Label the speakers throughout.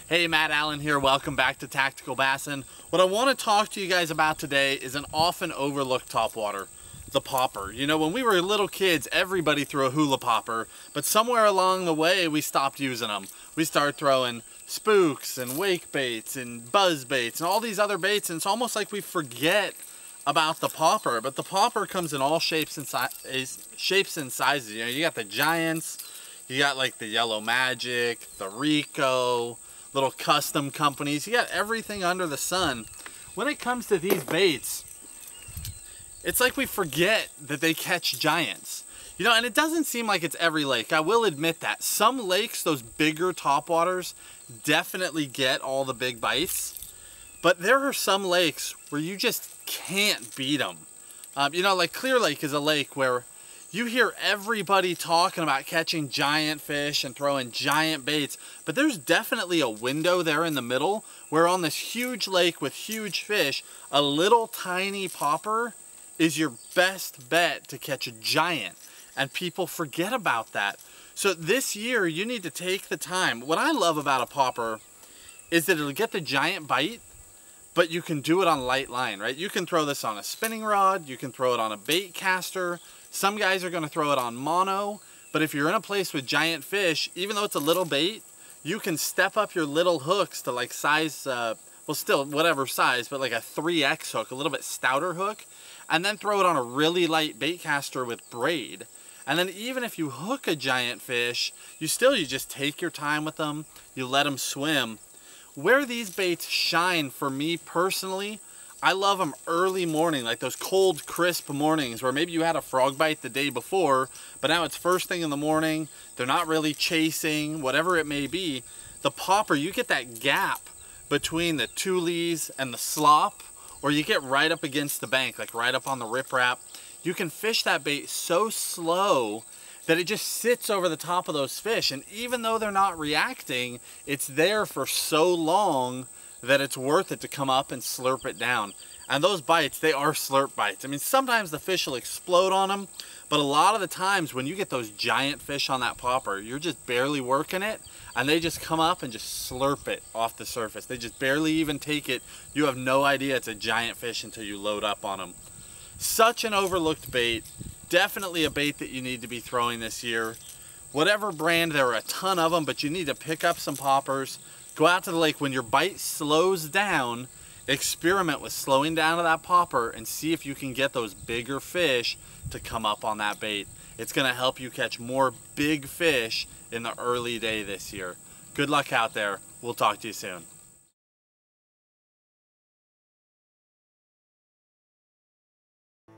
Speaker 1: Hey, Matt Allen here. Welcome back to Tactical Bassin. What I want to talk to you guys about today is an often overlooked topwater, the popper. You know, when we were little kids, everybody threw a hula popper, but somewhere along the way, we stopped using them. We started throwing spooks and wake baits and buzz baits and all these other baits, and it's almost like we forget about the popper. But the popper comes in all shapes and sizes. You know, you got the giants, you got like the Yellow Magic, the Rico, little custom companies. You got everything under the sun. When it comes to these baits, it's like we forget that they catch giants. You know, and it doesn't seem like it's every lake. I will admit that. Some lakes, those bigger topwaters, definitely get all the big bites. But there are some lakes where you just can't beat them. You know, like Clear Lake is a lake where you hear everybody talking about catching giant fish and throwing giant baits, but there's definitely a window there in the middle where on this huge lake with huge fish, a little tiny popper is your best bet to catch a giant, and people forget about that. So this year you need to take the time. What I love about a popper is that it'll get the giant bite, but you can do it on light line, right? You can throw this on a spinning rod, you can throw it on a bait caster. Some guys are gonna throw it on mono, but if you're in a place with giant fish, even though it's a little bait, you can step up your little hooks to like size, well still whatever size, but like a 3X hook, a little bit stouter hook, and then throw it on a really light bait caster with braid. And then even if you hook a giant fish, you just take your time with them, you let them swim. Where these baits shine for me personally, I love them early morning, like those cold, crisp mornings where maybe you had a frog bite the day before, but now it's first thing in the morning, they're not really chasing, whatever it may be. The popper, you get that gap between the tules and the slop, or you get right up against the bank, like right up on the riprap. You can fish that bait so slow that it just sits over the top of those fish, and even though they're not reacting, it's there for so long that it's worth it to come up and slurp it down. And those bites, they are slurp bites. I mean, sometimes the fish will explode on them, but a lot of the times when you get those giant fish on that popper, you're just barely working it, and they just come up and just slurp it off the surface. They just barely even take it. You have no idea it's a giant fish until you load up on them. Such an overlooked bait. Definitely a bait that you need to be throwing this year. Whatever brand, there are a ton of them, but you need to pick up some poppers. Go out to the lake when your bite slows down, experiment with slowing down to that popper and see if you can get those bigger fish to come up on that bait. It's gonna help you catch more big fish in the early day this year. Good luck out there. We'll talk to you soon.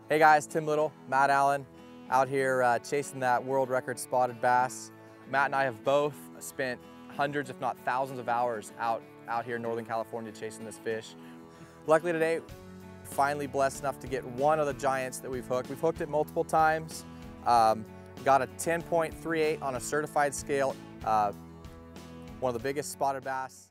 Speaker 2: Hey guys, Tim Little, Matt Allen, out here chasing that world record spotted bass. Matt and I have both spent hundreds, if not thousands of hours out here in Northern California chasing this fish. Luckily today, finally blessed enough to get one of the giants that we've hooked. We've hooked it multiple times. Got a 10.38 on a certified scale. One of the biggest spotted bass